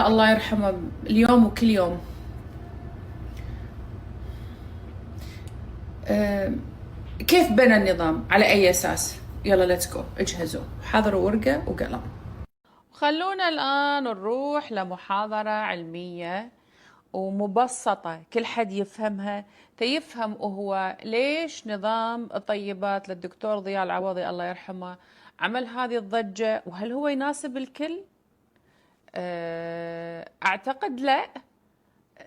الله يرحمه اليوم وكل يوم. أه، كيف بنى النظام؟ على أي أساس؟ يلا ليتس جو، اجهزوا، حضروا ورقة وقلم. خلونا الآن نروح لمحاضرة علمية ومبسطة كل حد يفهمها، تيفهم هو ليش نظام الطيبات للدكتور ضياء العوضي الله يرحمه عمل هذه الضجة، وهل هو يناسب الكل؟ أعتقد لا،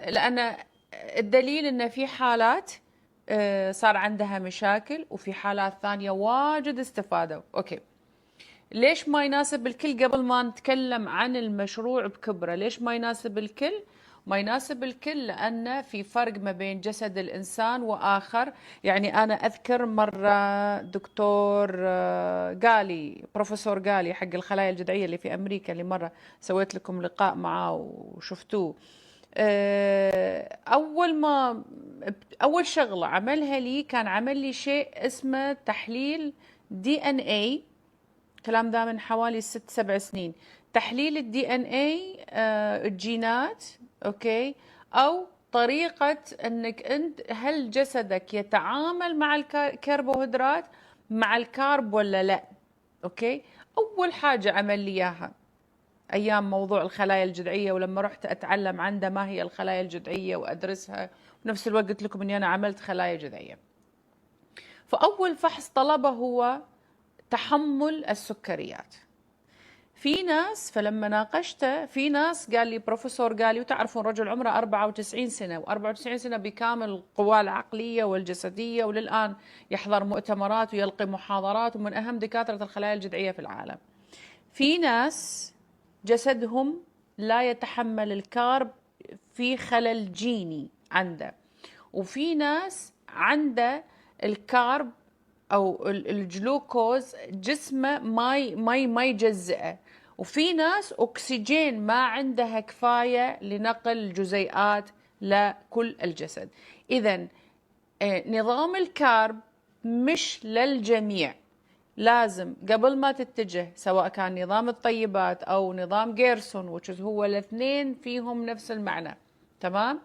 لأن الدليل أن في حالات صار عندها مشاكل وفي حالات ثانية واجد استفادوا. أوكي، ليش ما يناسب الكل؟ قبل ما نتكلم عن المشروع بكبره، ليش ما يناسب الكل؟ ما يناسب الكل لأن في فرق ما بين جسد الإنسان وآخر. يعني أنا أذكر مرة دكتور قالي، بروفيسور قالي حق الخلايا الجذعية اللي في أمريكا، اللي مرة سويت لكم لقاء معاه وشفتوه. أول شغلة عملها لي كان عمل لي شيء اسمه تحليل دي ان اي. الكلام ده من حوالي 6 7 سنين. تحليل الدي ان اي، الجينات، اوكي، او طريقة انك انت هل جسدك يتعامل مع الكربوهيدرات مع الكارب ولا لا. اوكي، اول حاجة عمل لي اياها ايام موضوع الخلايا الجذعيه، ولما رحت اتعلم عنده ما هي الخلايا الجذعيه وادرسها، ونفس الوقت قلت لكم اني انا عملت خلايا جذعيه. فاول فحص طلبه هو تحمل السكريات. في ناس، فلما ناقشته في ناس قال لي بروفيسور، قال لي وتعرفون رجل عمره 94 سنه، و94 سنه بكامل القوى العقليه والجسديه، وللان يحضر مؤتمرات ويلقي محاضرات، ومن اهم دكاتره الخلايا الجذعيه في العالم. في ناس جسدهم لا يتحمل الكارب، في خلل جيني عنده، وفي ناس عنده الكارب او الجلوكوز جسمه ما يجزئه، وفي ناس اكسجين ما عندها كفايه لنقل الجزيئات لكل الجسد. اذا نظام الكارب مش للجميع. لازم قبل ما تتجه، سواء كان نظام الطيبات أو نظام جيرسون، هو الاثنين فيهم نفس المعنى، تمام؟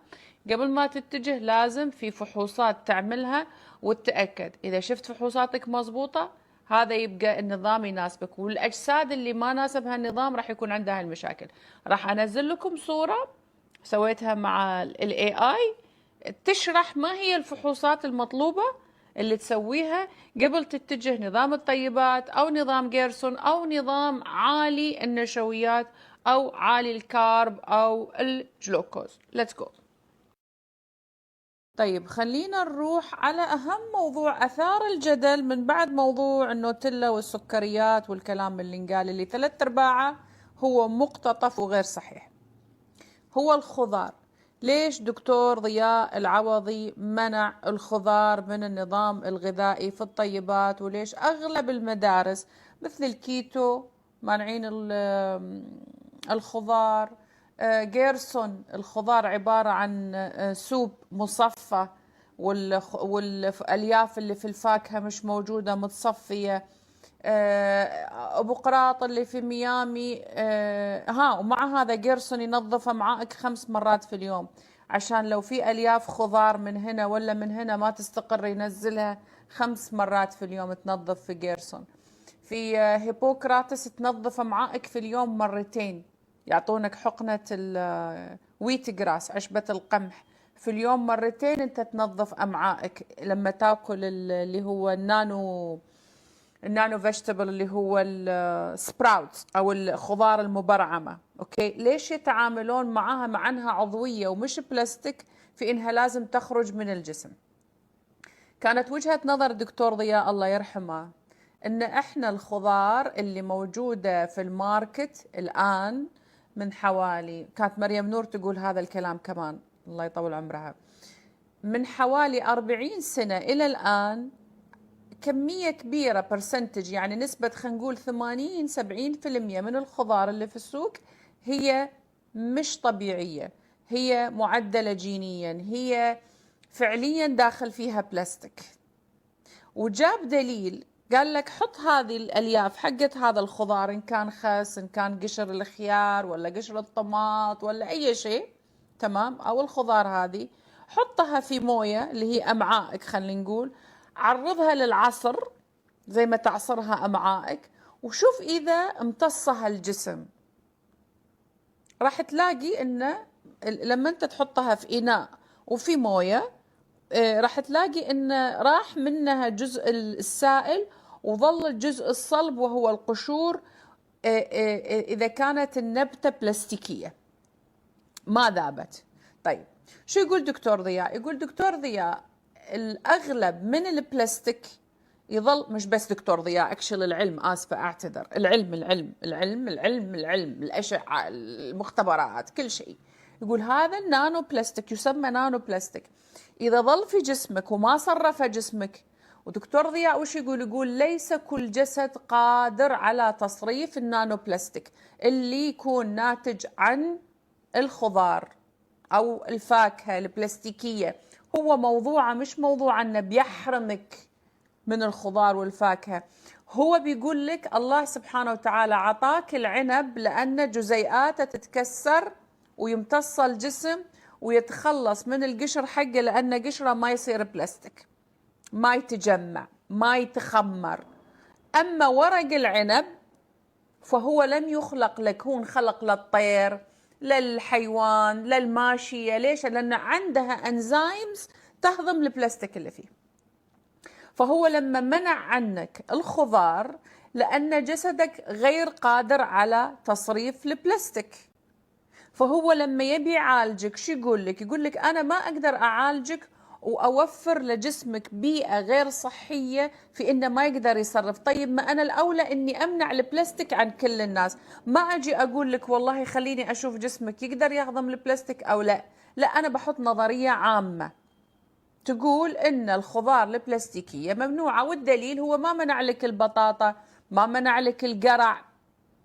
قبل ما تتجه لازم في فحوصات تعملها وتتأكد. إذا شفت فحوصاتك مضبوطة، هذا يبقى النظام يناسبك، والأجساد اللي ما ناسبها النظام راح يكون عندها المشاكل. راح أنزل لكم صورة سويتها مع ال AI تشرح ما هي الفحوصات المطلوبة اللي تسويها قبل تتجه نظام الطيبات أو نظام جيرسون أو نظام عالي النشويات أو عالي الكارب أو الجلوكوز. Let's go. طيب خلينا نروح على أهم موضوع أثار الجدل من بعد موضوع النوتيلا والسكريات والكلام اللي انقال، اللي 3/4 هو مقتطف وغير صحيح. هو الخضار. ليش دكتور ضياء العوضي منع الخضار من النظام الغذائي في الطيبات؟ وليش أغلب المدارس مثل الكيتو مانعين الخضار؟ جيرسون الخضار عبارة عن سوب مصفى، والألياف اللي في الفاكهة مش موجودة متصفية. ابو قراط اللي في ميامي، ومع هذا جيرسون ينظف امعائك 5 مرات في اليوم، عشان لو في الياف خضار من هنا ولا من هنا ما تستقر ينزلها 5 مرات في اليوم تنظف في جيرسون. في هيبوكراتس تنظف امعائك في اليوم مرتين، يعطونك حقنة الويت جراس، عشبة القمح، في اليوم مرتين انت تنظف امعائك لما تاكل اللي هو النانو فيجيتابل، اللي هو السبراوتس او الخضار المبرعمه. اوكي، ليش يتعاملون معها مع انها عضويه ومش بلاستيك في انها لازم تخرج من الجسم؟ كانت وجهة نظر الدكتور ضياء الله يرحمه ان احنا الخضار اللي موجوده في الماركت الان، من حوالي، كانت مريم نور تقول هذا الكلام كمان الله يطول عمرها، من حوالي 40 سنة إلى الآن كمية كبيرة برسنتج، يعني نسبة خلينا نقول 80 70% من الخضار اللي في السوق هي مش طبيعية، هي معدلة جينيا، هي فعليا داخل فيها بلاستيك. وجاب دليل قال لك حط هذه الألياف حقت هذا الخضار، إن كان خس، إن كان قشر الخيار ولا قشر الطماط ولا أي شيء، تمام، أو الخضار هذه، حطها في موية اللي هي أمعائك، خلينا نقول، عرضها للعصر زي ما تعصرها أمعائك، وشوف إذا امتصها الجسم. راح تلاقي إنه لما أنت تحطها في إناء وفي موية، راح تلاقي إن راح منها جزء السائل وظل الجزء الصلب وهو القشور، إذا كانت النبتة بلاستيكية ما ذابت. طيب شو يقول دكتور ضياء؟ يقول دكتور ضياء الأغلب من البلاستيك يظل، مش بس دكتور ضياء، اكشلي العلم، اسفه اعتذر، العلم الاشعه المختبرات كل شيء، يقول هذا النانو بلاستيك يسمى نانو بلاستيك، اذا ظل في جسمك وما صرفه جسمك. ودكتور ضياء وش يقول؟ يقول ليس كل جسد قادر على تصريف النانو بلاستيك اللي يكون ناتج عن الخضار او الفاكهه البلاستيكيه. هو موضوعه مش موضوع انه بيحرمك من الخضار والفاكهة، هو بيقول لك الله سبحانه وتعالى عطاك العنب لأن جزيئاته تتكسر ويمتص الجسم ويتخلص من القشر حقه، لأن قشره ما يصير بلاستيك، ما يتجمع، ما يتخمر. أما ورق العنب فهو لم يخلق لك، هو انخلق للطير، للحيوان، للماشية. ليش؟ لأن عندها أنزيمز تهضم البلاستيك اللي فيه. فهو لما منع عنك الخضار لأن جسدك غير قادر على تصريف البلاستيك، فهو لما يبي يعالجك شو يقول لك؟ يقول لك أنا ما أقدر أعالجك وأوفر لجسمك بيئة غير صحية في إنه ما يقدر يصرف. طيب ما أنا الأولى إني أمنع البلاستيك عن كل الناس، ما أجي أقول لك والله خليني أشوف جسمك يقدر يهضم البلاستيك أو لا. لا، أنا بحط نظرية عامة تقول ان الخضار البلاستيكيه ممنوعه، والدليل هو ما منع لك البطاطا، ما منع لك القرع.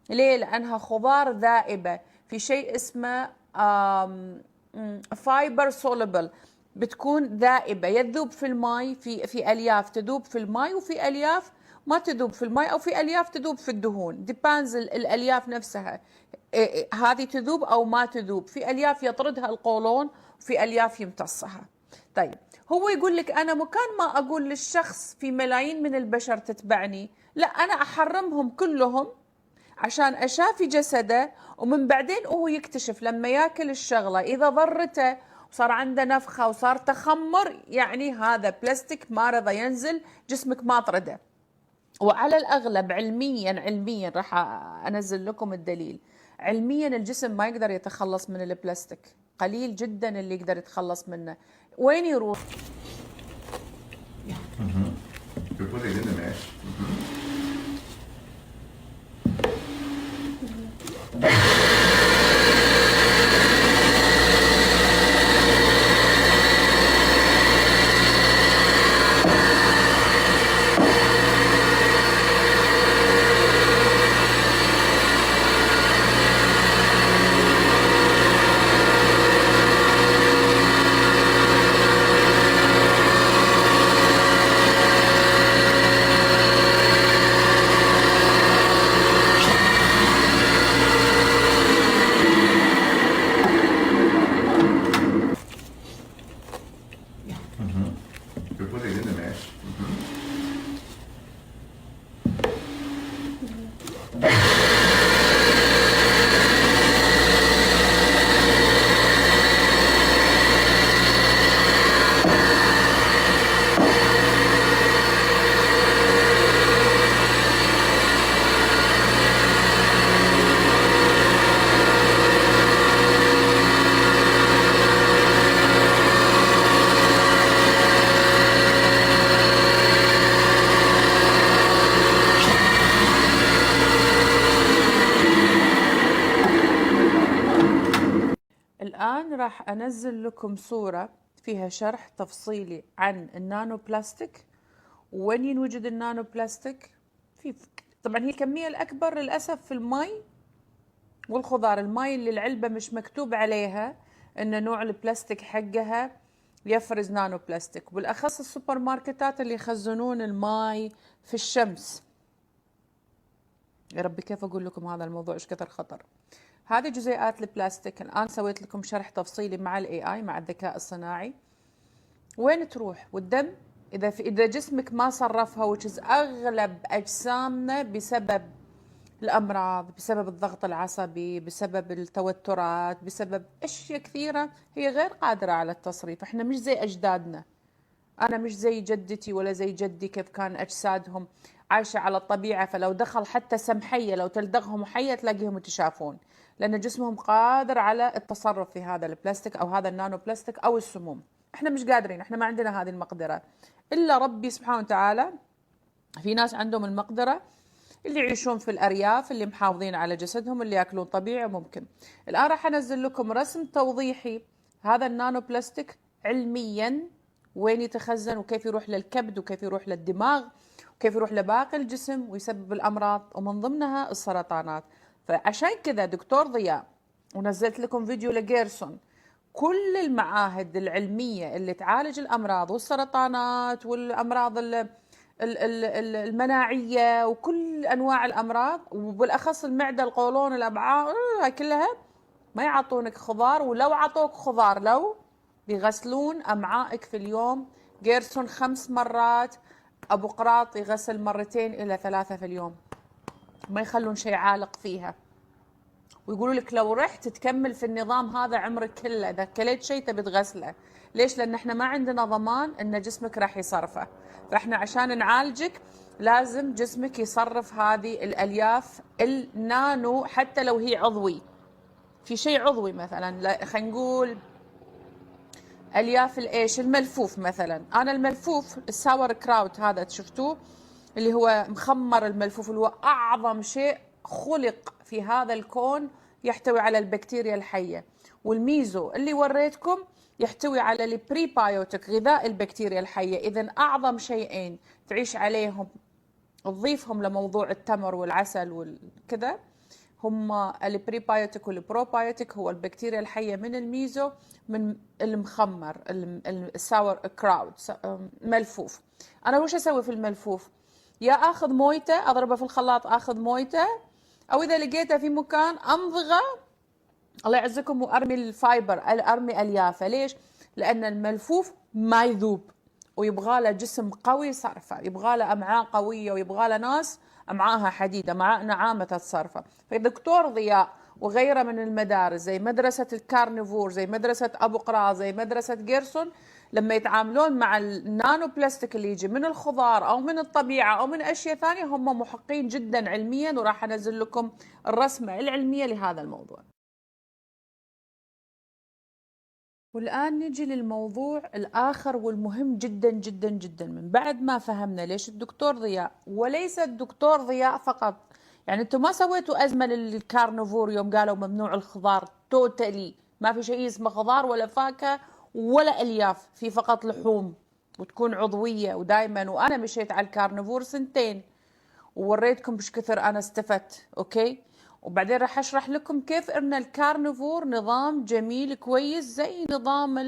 ليه؟ لانها خضار ذائبه في شيء اسمه فايبر سوليبل، بتكون ذائبه، يذوب في الماء، في الياف تذوب في الماء، وفي الياف ما تذوب في الماء، او في الياف تذوب في الدهون، ديبانز الالياف نفسها، هذه تذوب او ما تذوب. في الياف يطردها القولون، وفي الياف يمتصها. طيب هو يقول لك أنا مكان ما أقول للشخص في ملايين من البشر تتبعني، لا، أنا أحرمهم كلهم عشان أشافي جسده، ومن بعدين هو يكتشف لما ياكل الشغلة إذا ضرته وصار عنده نفخة وصار تخمر، يعني هذا بلاستيك ما رضى ينزل جسمك، ما طرده. وعلى الأغلب علميا راح أنزل لكم الدليل، علميا الجسم ما يقدر يتخلص من البلاستيك، قليل جدا اللي يقدر يتخلص منه. وين يروح؟ Du put it in the mash. Du put it in the mash. الآن راح أنزل لكم صورة فيها شرح تفصيلي عن النانو بلاستيك، وين ينوجد النانو بلاستيك. طبعا هي الكمية الأكبر للأسف في الماء والخضار. الماء اللي العلبة مش مكتوب عليها إن نوع البلاستيك حقها يفرز نانو بلاستيك، بالاخص السوبر ماركتات اللي يخزنون الماي في الشمس. يا ربي كيف اقول لكم هذا الموضوع ايش كثر خطر. هذه جزيئات البلاستيك الان سويت لكم شرح تفصيلي مع الاي اي، مع الذكاء الصناعي. وين تروح؟ والدم اذا جسمك ما صرفها، which اغلب اجسامنا بسبب الامراض، بسبب الضغط العصبي، بسبب التوترات، بسبب اشياء كثيره هي غير قادره على التصريف. احنا مش زي اجدادنا، انا مش زي جدتي ولا زي جدي كيف كان اجسادهم عايشه على الطبيعه، فلو دخل حتى سم حيه لو تلدغهم حيه تلاقيهم يتشافون، لان جسمهم قادر على التصرف في هذا البلاستيك او هذا النانو بلاستيك او السموم. احنا مش قادرين، احنا ما عندنا هذه المقدره الا ربي سبحانه وتعالى. في ناس عندهم المقدره، اللي يعيشون في الارياف، اللي محافظين على جسدهم، اللي ياكلون طبيعي ممكن. الان راح انزل لكم رسم توضيحي هذا النانو بلاستيك علميا وين يتخزن، وكيف يروح للكبد، وكيف يروح للدماغ، وكيف يروح لباقي الجسم ويسبب الامراض ومن ضمنها السرطانات. فعشان كذا دكتور ضياء، ونزلت لكم فيديو لجيرسون، كل المعاهد العلمية اللي تعالج الأمراض والسرطانات والأمراض المناعية وكل أنواع الأمراض، وبالأخص المعدة، القولون، الأمعاء، هاي كلها ما يعطونك خضار، ولو عطوك خضار لو بيغسلون أمعائك في اليوم. جيرسون 5 مرات، أبو قراط يغسل 2 إلى 3 في اليوم، ما يخلون شيء عالق فيها. ويقولوا لك لو رحت تكمل في النظام هذا عمرك كله، اذا كليت شيء تبي تغسله. ليش؟ لان احنا ما عندنا ضمان ان جسمك راح يصرفه، فاحنا عشان نعالجك لازم جسمك يصرف هذه الالياف النانو، حتى لو هي عضوي. في شيء عضوي مثلا، خلينا نقول الياف الايش، الملفوف مثلا. انا الملفوف الساور كراوت هذا شفتوه، اللي هو مخمر الملفوف، اللي هو اعظم شيء خلق في هذا الكون يحتوي على البكتيريا الحيه. والميزو اللي وريتكم يحتوي على البريبايوتيك، غذاء البكتيريا الحيه. اذا اعظم شيئين تعيش عليهم، تضيفهم لموضوع التمر والعسل والكذا، هم البريبايوتيك والبروبايوتيك. هو البكتيريا الحيه من الميزو، من المخمر الساور كراود ملفوف. انا وش اسوي في الملفوف؟ يا اخذ مويته اضربه في الخلاط، اخذ مويته، او اذا لقيته في مكان امضغه الله يعزكم وارمي الفايبر، ارمي اليافه. ليش؟ لان الملفوف ما يذوب، ويبغى له جسم قوي صرفه، يبغى له امعاء قويه، ويبغى له ناس امعاءها حديده، امعاء نعامه الصرفه. فدكتور ضياء وغيره من المدارس زي مدرسه الكارنيفور، زي مدرسه ابو قراص، زي مدرسه جيرسون، لما يتعاملون مع النانو بلاستيك اللي يجي من الخضار او من الطبيعه او من اشياء ثانيه، هم محقين جدا علميا، وراح انزل لكم الرسمه العلميه لهذا الموضوع. والآن نجي للموضوع الآخر والمهم جدا جدا جدا. من بعد ما فهمنا ليش الدكتور ضياء، وليس الدكتور ضياء فقط، يعني انتم ما سويتوا أزمة للكارنيفور يوم قالوا ممنوع الخضار توتالي، ما في شيء اسمه خضار ولا فاكهة ولا ألياف، في فقط لحوم وتكون عضوية. ودائما وأنا مشيت على الكارنيفور 2 ووريتكم بش كثر أنا استفدت، أوكي؟ وبعدين راح اشرح لكم كيف ان الكارنيفور نظام جميل كويس زي نظام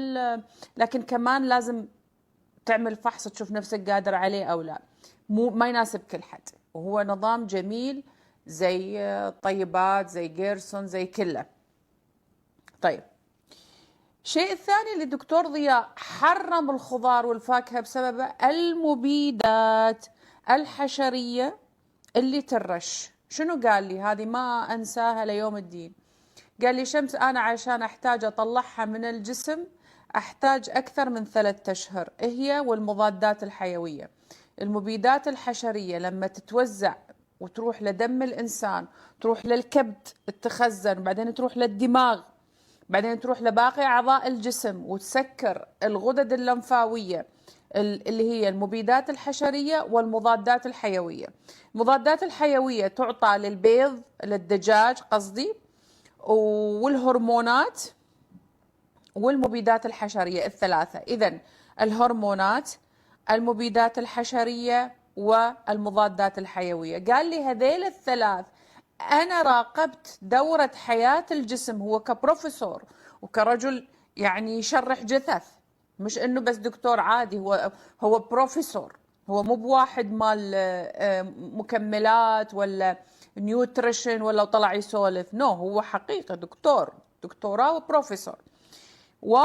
لكن كمان لازم تعمل فحص تشوف نفسك قادر عليه او لا، مو ما يناسب كل حد، وهو نظام جميل زي طيبات، زي جيرسون، زي كله. طيب، الشيء الثاني اللي الدكتور ضياء حرم الخضار والفاكهة بسببه المبيدات الحشرية اللي ترش. شنو قال لي؟ هذه ما انساها ليوم الدين. قال لي شمس، انا عشان احتاج اطلعها من الجسم احتاج اكثر من 3 اشهر. هي والمضادات الحيوية، المبيدات الحشرية لما تتوزع وتروح لدم الانسان، تروح للكبد تخزن، بعدين تروح للدماغ، بعدين تروح لباقي اعضاء الجسم وتسكر الغدد اللمفاوية، اللي هي المبيدات الحشرية والمضادات الحيوية. المضادات الحيوية تعطى للبيض، للدجاج قصدي، والهرمونات، والمبيدات الحشرية ال3. إذن الهرمونات، المبيدات الحشرية، والمضادات الحيوية. قال لي هذيل ال3 أنا راقبت دورة حياة الجسم، هو كبروفيسور وكرجل يعني يشرح جثث، مش انه بس دكتور عادي، هو بروفيسور، هو مو بواحد مال مكملات ولا نيوتريشن ولا طلع يسولف، نو، هو حقيقة دكتور، دكتوراه وبروفيسور. و